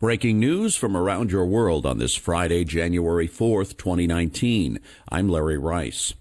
Breaking news from around your world on this Friday, January 4th, 2019. I'm Larry Rice.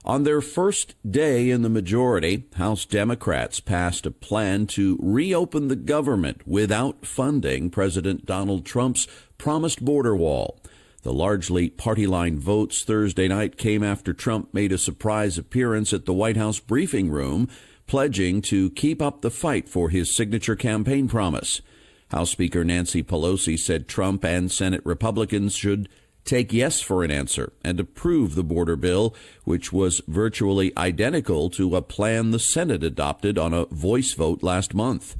On their first day in the majority, House Democrats passed a plan to reopen the government without funding President Donald Trump's promised border wall. The largely party-line votes Thursday night came after Trump made a surprise appearance at the White House briefing room, pledging to keep up the fight for his signature campaign promise. House Speaker Nancy Pelosi said Trump and Senate Republicans should take yes for an answer and approve the border bill, which was virtually identical to a plan the Senate adopted on a voice vote last month.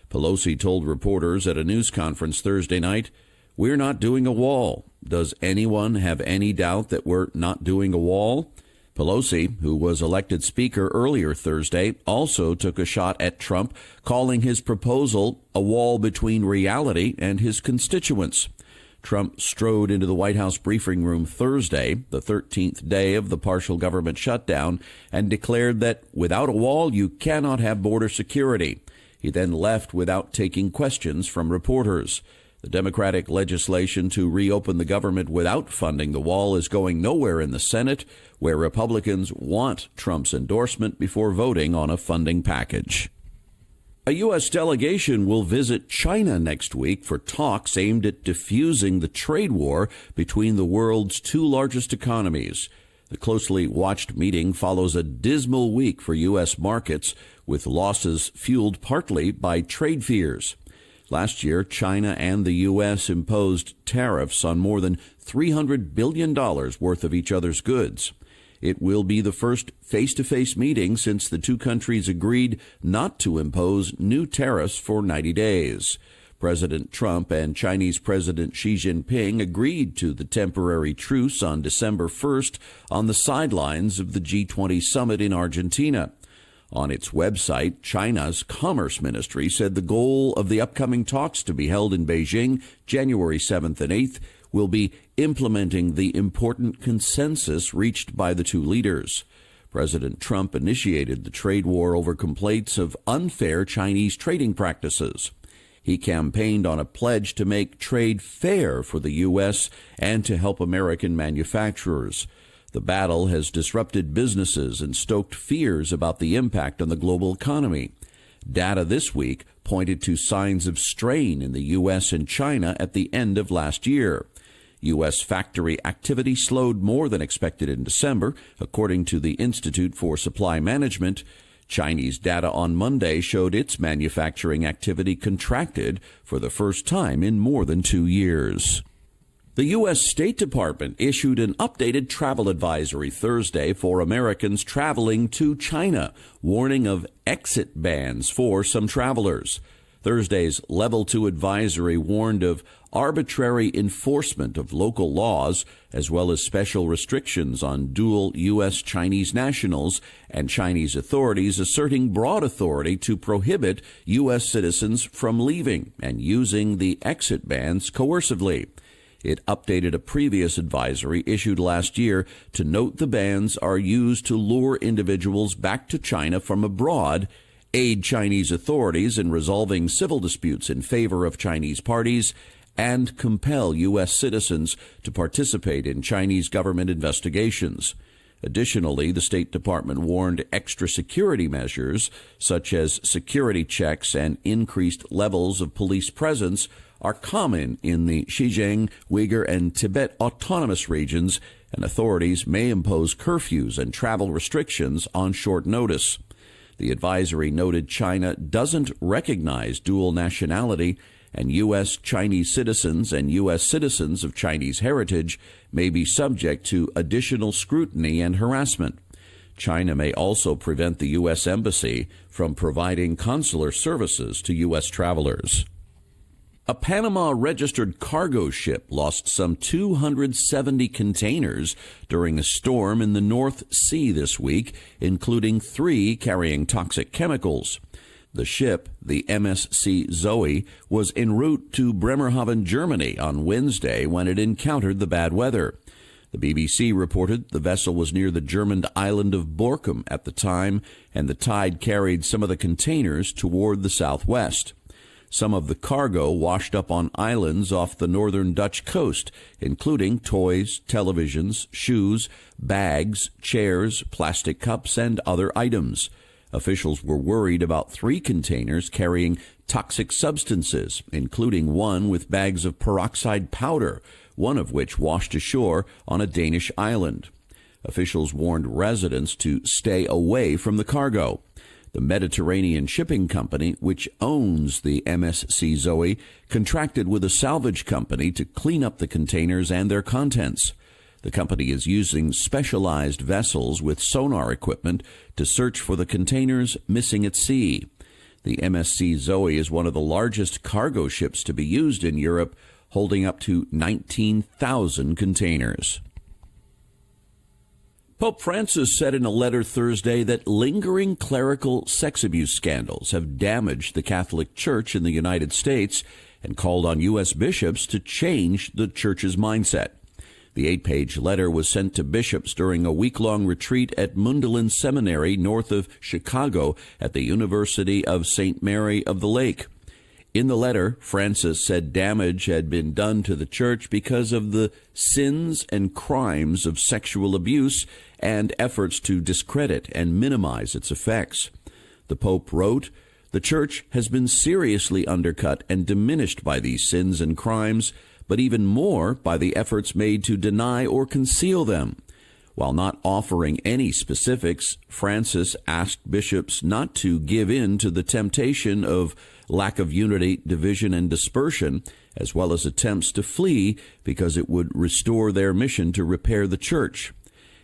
Pelosi told reporters at a news conference Thursday night, "We're not doing a wall. Does anyone have any doubt that we're not doing a wall?" Pelosi, who was elected Speaker earlier Thursday, also took a shot at Trump, calling his proposal a wall between reality and his constituents. Trump strode into the White House briefing room Thursday, the 13th day of the partial government shutdown, and declared that without a wall, you cannot have border security. He then left without taking questions from reporters. The Democratic legislation to reopen the government without funding the wall is going nowhere in the Senate, where Republicans want Trump's endorsement before voting on a funding package. A U.S. delegation will visit China next week for talks aimed at diffusing the trade war between the world's two largest economies. The closely watched meeting follows a dismal week for U.S. markets, with losses fueled partly by trade fears. Last year, China and the U.S. imposed tariffs on more than $300 billion worth of each other's goods. It will be the first face-to-face meeting since the two countries agreed not to impose new tariffs for 90 days. President Trump and Chinese President Xi Jinping agreed to the temporary truce on December 1st on the sidelines of the G20 summit in Argentina. On its website, China's Commerce Ministry said the goal of the upcoming talks to be held in Beijing January 7th and 8th will be implementing the important consensus reached by the two leaders. President Trump initiated the trade war over complaints of unfair Chinese trading practices. He campaigned on a pledge to make trade fair for the U.S. and to help American manufacturers. The battle has disrupted businesses and stoked fears about the impact on the global economy. Data this week pointed to signs of strain in the U.S. and China at the end of last year. U.S. factory activity slowed more than expected in December, according to the Institute for Supply Management. Chinese data on Monday showed its manufacturing activity contracted for the first time in more than 2 years. The U.S. State Department issued an updated travel advisory Thursday for Americans traveling to China, warning of exit bans for some travelers. Thursday's Level 2 advisory warned of arbitrary enforcement of local laws, as well as special restrictions on dual U.S.-Chinese nationals and Chinese authorities asserting broad authority to prohibit U.S. citizens from leaving and using the exit bans coercively. It updated a previous advisory issued last year to note the bans are used to lure individuals back to China from abroad, aid Chinese authorities in resolving civil disputes in favor of Chinese parties, and compel U.S. citizens to participate in Chinese government investigations. Additionally, the State Department warned extra security measures, such as security checks and increased levels of police presence, are common in the Xinjiang, Uyghur, and Tibet autonomous regions, and authorities may impose curfews and travel restrictions on short notice. The advisory noted China doesn't recognize dual nationality, and U.S. Chinese citizens and U.S. citizens of Chinese heritage may be subject to additional scrutiny and harassment. China may also prevent the U.S. Embassy from providing consular services to U.S. travelers. A Panama-registered cargo ship lost some 270 containers during a storm in the North Sea this week, including 3 carrying toxic chemicals. The ship, the MSC Zoe, was en route to Bremerhaven, Germany on Wednesday when it encountered the bad weather. The BBC reported the vessel was near the German island of Borkum at the time, and the tide carried some of the containers toward the southwest. Some of the cargo washed up on islands off the northern Dutch coast, including toys, televisions, shoes, bags, chairs, plastic cups, and other items. Officials were worried about 3 containers carrying toxic substances, including one with bags of peroxide powder, one of which washed ashore on a Danish island. Officials warned residents to stay away from the cargo. The Mediterranean Shipping Company, which owns the MSC Zoe, contracted with a salvage company to clean up the containers and their contents. The company is using specialized vessels with sonar equipment to search for the containers missing at sea. The MSC Zoe is one of the largest cargo ships to be used in Europe, holding up to 19,000 containers. Pope Francis said in a letter Thursday that lingering clerical sex abuse scandals have damaged the Catholic Church in the United States and called on U.S. bishops to change the Church's mindset. The 8-page letter was sent to bishops during a week-long retreat at Mundelein Seminary north of Chicago at the University of St. Mary of the Lake. In the letter, Francis said damage had been done to the church because of the sins and crimes of sexual abuse and efforts to discredit and minimize its effects. The Pope wrote, "The church has been seriously undercut and diminished by these sins and crimes, but even more by the efforts made to deny or conceal them." While not offering any specifics, Francis asked bishops not to give in to the temptation of lack of unity, division, and dispersion, as well as attempts to flee because it would restore their mission to repair the church.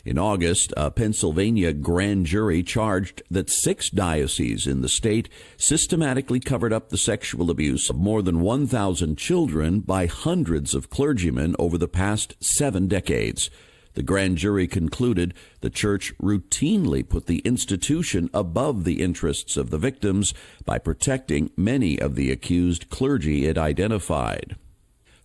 In August, a Pennsylvania grand jury charged that 6 dioceses in the state systematically covered up the sexual abuse of more than 1,000 children by hundreds of clergymen over the past 7 decades. The grand jury concluded the church routinely put the institution above the interests of the victims by protecting many of the accused clergy it identified.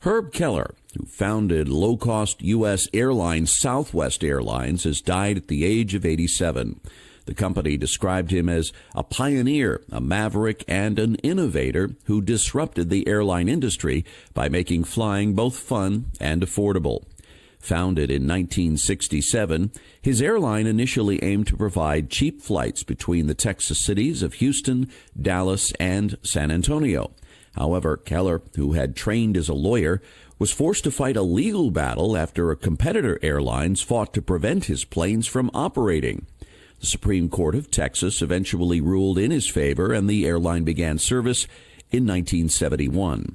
Herb Keller, who founded low-cost U.S. airline Southwest Airlines, has died at the age of 87. The company described him as a pioneer, a maverick, and an innovator who disrupted the airline industry by making flying both fun and affordable. Founded in 1967, his airline initially aimed to provide cheap flights between the Texas cities of Houston, Dallas, and San Antonio. However, Keller, who had trained as a lawyer, was forced to fight a legal battle after a competitor airlines fought to prevent his planes from operating. The Supreme Court of Texas eventually ruled in his favor, and the airline began service in 1971.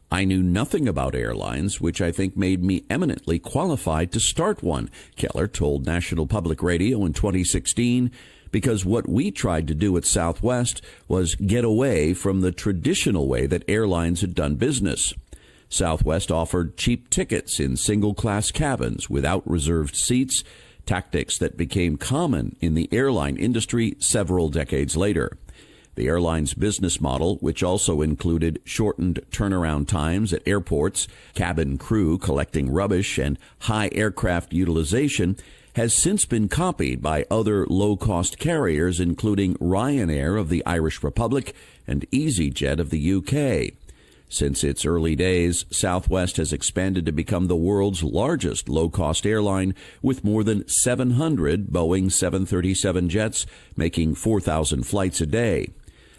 "I knew nothing about airlines, which I think made me eminently qualified to start one," Keller told National Public Radio in 2016, "because what we tried to do at Southwest was get away from the traditional way that airlines had done business. Southwest offered cheap tickets in single-class cabins without reserved seats, tactics that became common in the airline industry several decades later. The airline's business model, which also included shortened turnaround times at airports, cabin crew collecting rubbish, and high aircraft utilization, has since been copied by other low-cost carriers, including Ryanair of the Irish Republic and EasyJet of the UK. Since its early days, Southwest has expanded to become the world's largest low-cost airline, with more than 700 Boeing 737 jets making 4,000 flights a day.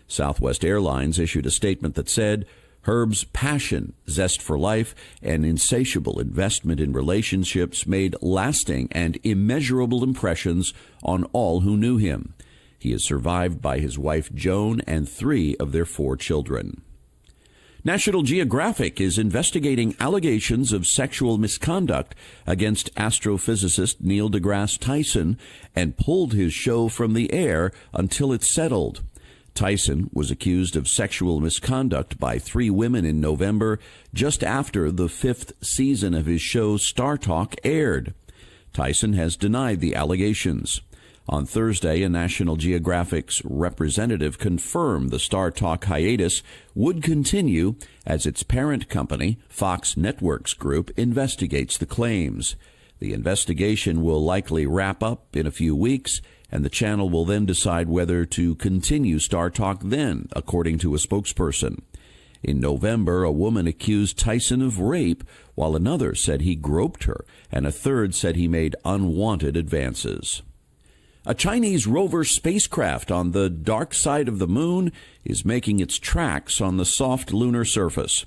Southwest Airlines issued a statement that said, "Herb's passion, zest for life, and insatiable investment in relationships made lasting and immeasurable impressions on all who knew him. He is survived by his wife Joan and 3 of their 4 children." National Geographic is investigating allegations of sexual misconduct against astrophysicist Neil deGrasse Tyson and pulled his show from the air until it settled. Tyson was accused of sexual misconduct by 3 women in November, just after the 5th season of his show Star Talk aired. Tyson has denied the allegations. On Thursday, a National Geographic's representative confirmed the Star Talk hiatus would continue as its parent company, Fox Networks Group, investigates the claims. The investigation will likely wrap up in a few weeks, and the channel will then decide whether to continue Star Talk then, according to a spokesperson. In November, a woman accused Tyson of rape, while another said he groped her, and a third said he made unwanted advances. A Chinese rover spacecraft on the dark side of the moon is making its tracks on the soft lunar surface.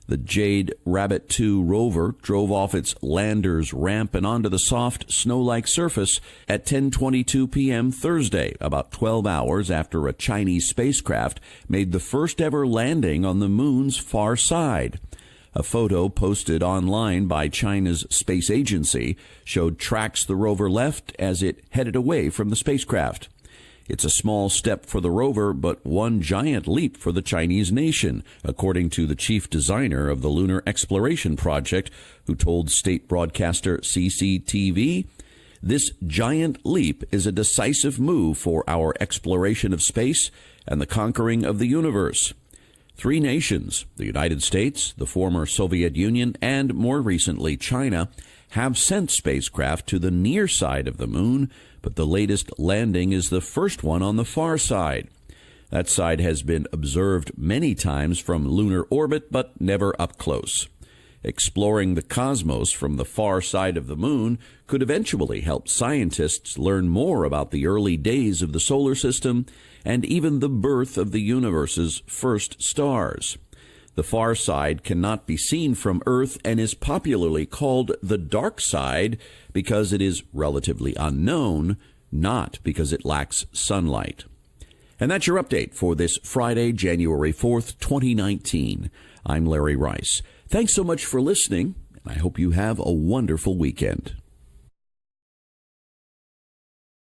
The Jade Rabbit 2 rover drove off its lander's ramp and onto the soft, snow-like surface at 10:22 p.m. Thursday, about 12 hours after a Chinese spacecraft made the first-ever landing on the moon's far side. A photo posted online by China's space agency showed tracks the rover left as it headed away from the spacecraft. It's a small step for the rover, but one giant leap for the Chinese nation, according to the chief designer of the Lunar Exploration Project, who told state broadcaster CCTV, "This giant leap is a decisive move for our exploration of space and the conquering of the universe." 3 nations, the United States, the former Soviet Union, and more recently China, have sent spacecraft to the near side of the moon, but the latest landing is the first one on the far side. That side has been observed many times from lunar orbit, but never up close. Exploring the cosmos from the far side of the moon could eventually help scientists learn more about the early days of the solar system and even the birth of the universe's first stars. The far side cannot be seen from Earth and is popularly called the dark side because it is relatively unknown, not because it lacks sunlight. And that's your update for this Friday, January 4th, 2019. I'm Larry Rice. Thanks so much for listening, and I hope you have a wonderful weekend.